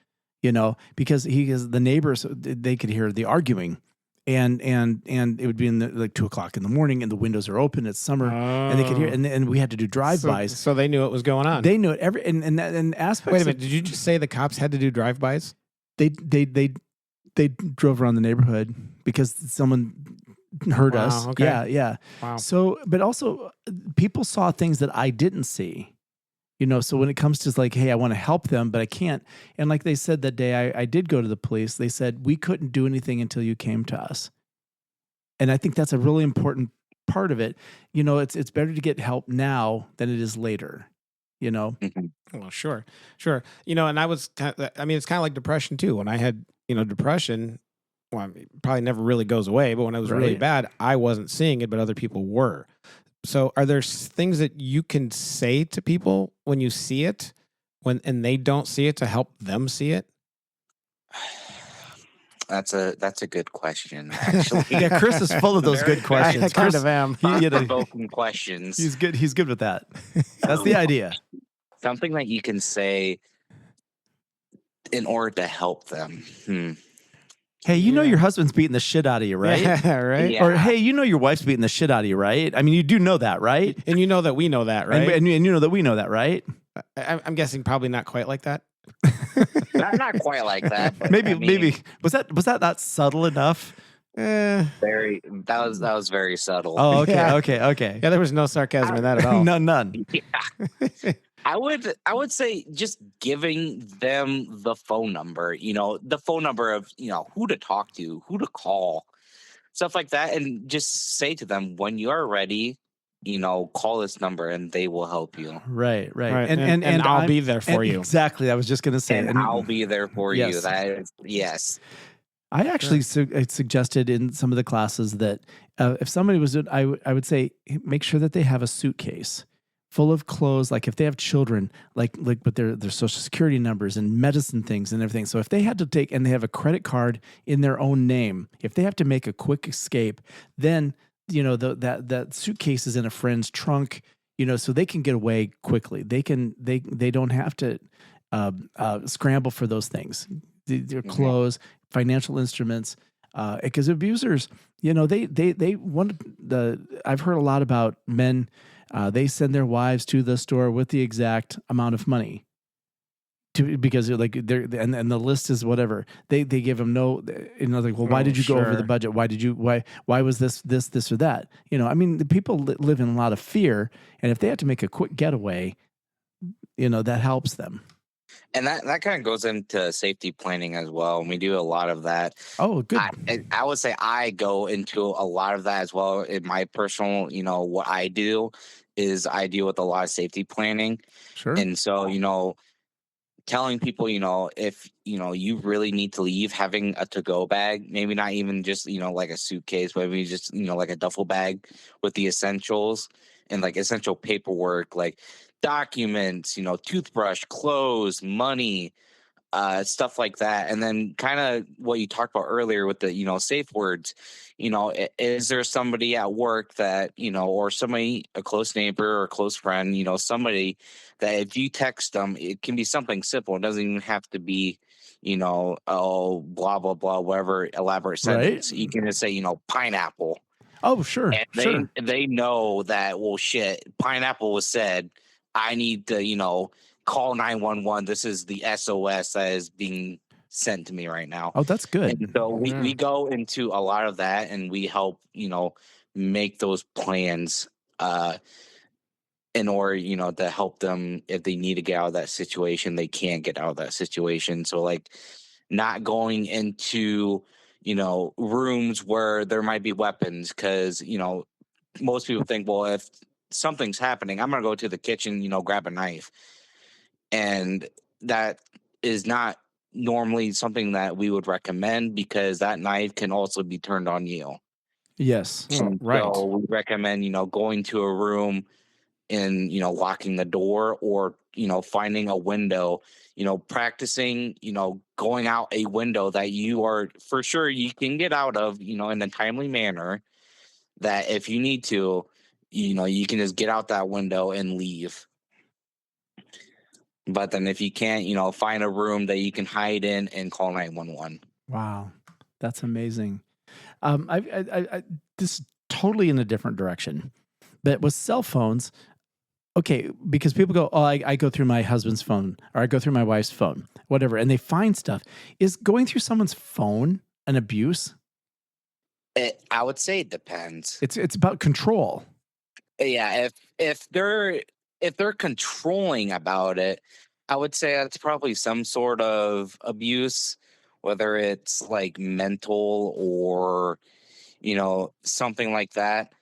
Because the neighbors, they could hear the arguing, and it would be in like 2:00 in the morning, and the windows are open. It's summer, and they could hear, and we had to do drive-bys. So they knew what was going on. They knew it and aspects. Wait a minute, did you just say the cops had to do drive-bys? They drove around the neighborhood because someone heard us. Okay. Yeah. Wow. So, but also people saw things that I didn't see. So when it comes to like, hey, I want to help them, but I can't. And like they said that day, I did go to the police. They said, we couldn't do anything until you came to us. And I think that's a really important part of it. It's better to get help now than it is later. Well, sure. And I was, it's kind of like depression too. When I had, depression, well, it probably never really goes away, but when it was really bad, I wasn't seeing it, but other people were. So are there things that you can say to people when you see it, and they don't see it, to help them see it? That's a good question, actually. Yeah, Chris is full of those good questions. I kind of am. Thought-provoking questions. He's good with that. That's the idea. Something that you can say in order to help them. Hey, your husband's beating the shit out of you, right? Yeah, right. Yeah. Or hey, your wife's beating the shit out of you, right? I mean, you do know that, right? And you know that we know that, right? And you know that we know that, right? I'm guessing probably not quite like that. Not quite like that. But maybe was that not subtle enough? Very. That was very subtle. Oh, okay, Yeah. okay. Yeah, there was no sarcasm in that at all. None. Yeah. I would say just giving them the phone number, the phone number of, who to talk to, who to call, stuff like that. And just say to them, when you're ready, call this number and they will help you. Right. And I'll be there for you. Exactly. I was just going to say. And I'll be there for yes. you. That is, yes. I actually suggested in some of the classes that if somebody was, I would say, make sure that they have a suitcase full of clothes, like if they have children, like with their social security numbers and medicine things and everything. So if they had to take, and they have a credit card in their own name, if they have to make a quick escape, then, that suitcase is in a friend's trunk, so they can get away quickly. They don't have to scramble for those things, their clothes, financial instruments, because abusers, they want I've heard a lot about men. They send their wives to the store with the exact amount of money because they're like and the list is whatever they give them no, like, well, why did you go over the budget? Why was this or that? I mean, the people live in a lot of fear, and if they have to make a quick getaway, that helps them. And that kind of goes into safety planning as well. And we do a lot of that. Oh, good. I would say I go into a lot of that as well. In my personal, what I do is I deal with a lot of safety planning. Sure. And so, telling people, if, you really need to leave, having a to-go bag, maybe not even just, like a suitcase, but maybe just, like a duffel bag with the essentials and like essential paperwork, like documents, toothbrush, clothes, money, stuff like that. And then kind of what you talked about earlier with the, safe words, is there somebody at work that, or somebody, a close neighbor or a close friend, somebody that if you text them, it can be something simple. It doesn't even have to be, oh, blah, blah, blah, whatever elaborate sentence. Right. You can just say, pineapple. Oh, sure. And they know that, well, shit, pineapple was said. I need to, call 911. This is the SOS that is being sent to me right now. Oh, that's good. And so we go into a lot of that, and we help, make those plans in order, to help them if they need to get out of that situation, they can't get out of that situation. So like not going into, rooms where there might be weapons, because, most people think, well, if something's happening, I'm going to go to the kitchen, grab a knife. And that is not normally something that we would recommend, because that knife can also be turned on you. Yes. Right. So we recommend, going to a room and, locking the door, or, finding a window, practicing, going out a window that you are for sure you can get out of, in a timely manner, that if you need to, you can just get out that window and leave. But then if you can't, find a room that you can hide in and call 911. Wow. That's amazing. I this is totally in a different direction, but with cell phones, okay, because people go, oh, I go through my husband's phone, or I go through my wife's phone, whatever, and they find stuff. Is going through someone's phone an abuse? I would say it depends. It's about control. Yeah, if they're controlling about it, I would say that's probably some sort of abuse, whether it's like mental or something like that.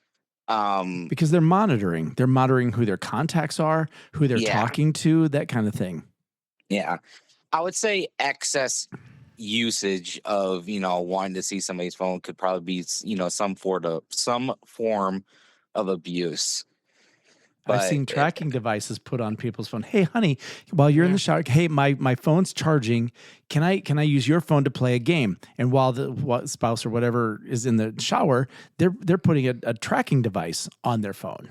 Because they're monitoring who their contacts are, who they're talking to, that kind of thing. Yeah, I would say excess usage of wanting to see somebody's phone could probably be some form of abuse. I've seen tracking devices put on people's phone. Hey, honey, while you're in the shower, hey, my phone's charging. Can I use your phone to play a game? And while the spouse or whatever is in the shower, they're putting a tracking device on their phone.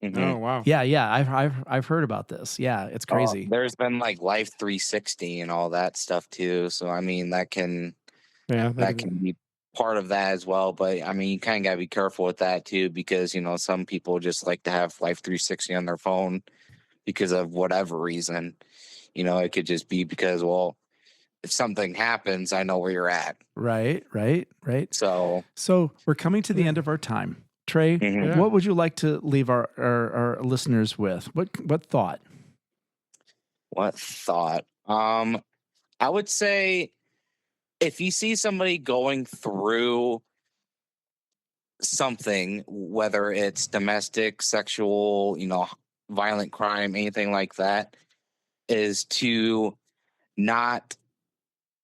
Mm-hmm. Oh wow! Yeah. I've heard about this. Yeah, it's crazy. There's been like Life 360 and all that stuff too. So I mean, that can be part of that as well. But I mean, you kind of got to be careful with that too, because some people just like to have Life 360 on their phone because of whatever reason. It could just be because, well, if something happens, I know where you're at. Right. So we're coming to the end of our time. Trey, what would you like to leave our listeners with? What thought? What thought? I would say, if you see somebody going through something, whether it's domestic, sexual, violent crime, anything like that, is to not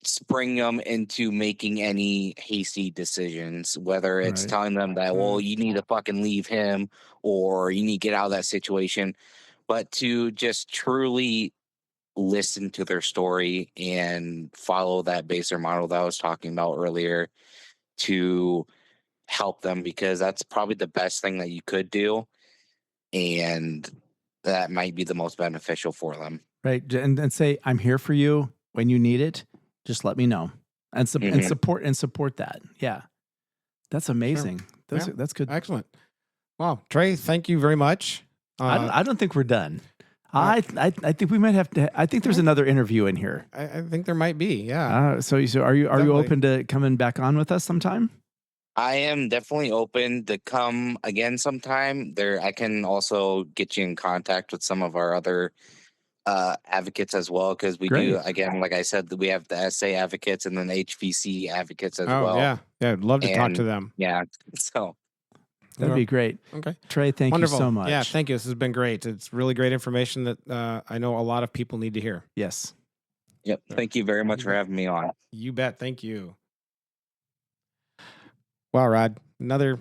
spring them into making any hasty decisions, whether it's telling them that, well, you need to fucking leave him, or you need to get out of that situation, but to just truly listen to their story and follow that base or model that I was talking about earlier to help them, because that's probably the best thing that you could do. And that might be the most beneficial for them. Right. And say, I'm here for you when you need it. Just let me know. And support that. Yeah. That's amazing. Sure. That's good. Excellent. Wow. Trey, thank you very much. I don't think we're done. I think we might have to. I think there's another interview in here. I think there might be. Yeah. So are you Definitely. open to coming back on with us sometime? I am definitely open to come again sometime. I can also get you in contact with some of our other advocates as well, because we do, again, like I said, we have the SA advocates and then HVC advocates as well. Yeah. I'd love to talk to them. Yeah. So that'd be great. Okay. Trey, thank Wonderful. you so much. Yeah, thank you. This has been great. It's really great information that I know a lot of people need to hear. Yes. Yep. Thank you very much for having me on. You bet. Thank you. Wow, Rod. Another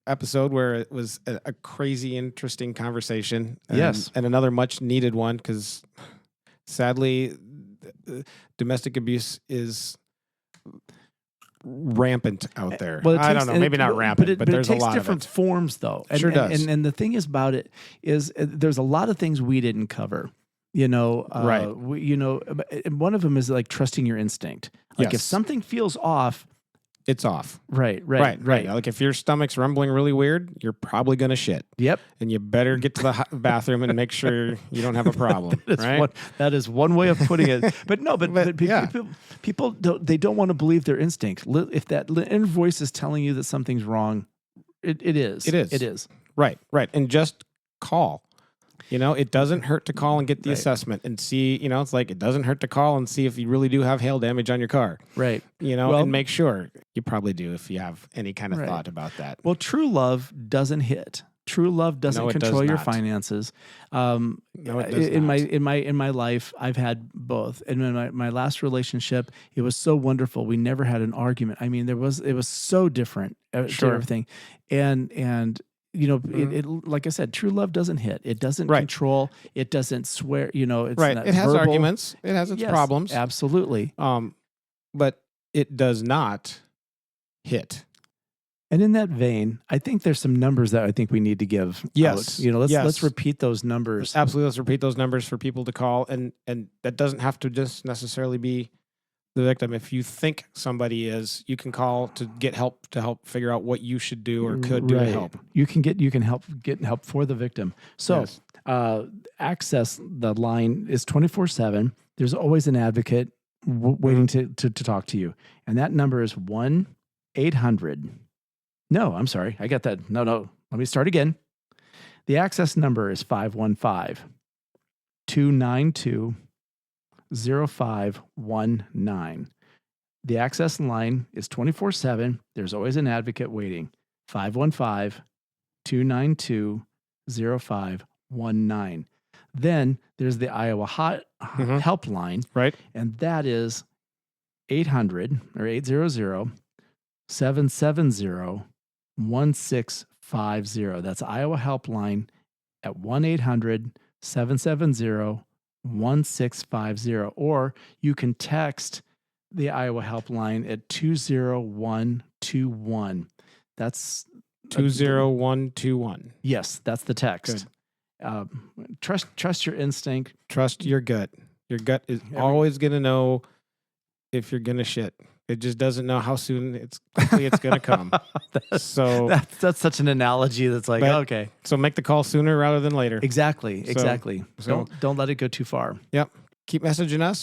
episode where it was a crazy, interesting conversation. Yes. And another much needed one, because sadly, domestic abuse is rampant out there. Well, I don't know, maybe not rampant, but there's it takes a lot different of it. forms, though. And, Sure does. And the thing is about it is there's a lot of things we didn't cover. Right. And one of them is like trusting your instinct. Like if Yes. something feels off, It's off. right. Like if your stomach's rumbling really weird, you're probably going to shit. Yep. And you better get to the bathroom and make sure you don't have a problem. Right? That is one way of putting it. But no, but yeah. people don't want to believe their instinct. If that inner voice is telling you that something's wrong, it is. It is. It is. Right. And just call. It doesn't hurt to call and get the assessment and see, it's like it doesn't hurt to call and see if you really do have hail damage on your car. Right. And make sure you probably do if you have any kind of thought about that. Well, true love doesn't hit. True love doesn't control your finances. No, it does in not. in my life, I've had both. And in my last relationship, it was so wonderful. We never had an argument. I mean, it was so different to everything. And it like I said, true love doesn't hit. It doesn't control. It doesn't swear. It's right. not It has verbal. arguments. It has its problems. Absolutely. But it does not hit. And in that vein, I think there's some numbers that I think we need to give. Yes. Out. Let's repeat those numbers. Absolutely. Let's repeat those numbers for people to call. And that doesn't have to just necessarily be the victim. If you think somebody is, you can call to get help to help figure out what you should do or could do to help. You can get help for the victim. So access the line is 24/7. There's always an advocate waiting to talk to you. And that number is 1-800. No, I'm sorry. I got that. No. Let me start again. The access number is 515-292-0519. The access line is 24/7. There's always an advocate waiting. 515-292-0519. Then there's the Iowa helpline. Right. And that is 800-770-1650. That's Iowa helpline at 1-800-770-1650. Or you can text the Iowa helpline at 20121. That's 20121. Yes, that's the text. Trust your instinct. Trust your gut. Your gut is always going to know if you're going to shit. It just doesn't know how soon it's going to come. That's such an analogy. That's like, okay. So make the call sooner rather than later. Exactly. So Don't let it go too far. Yep. Keep messaging us.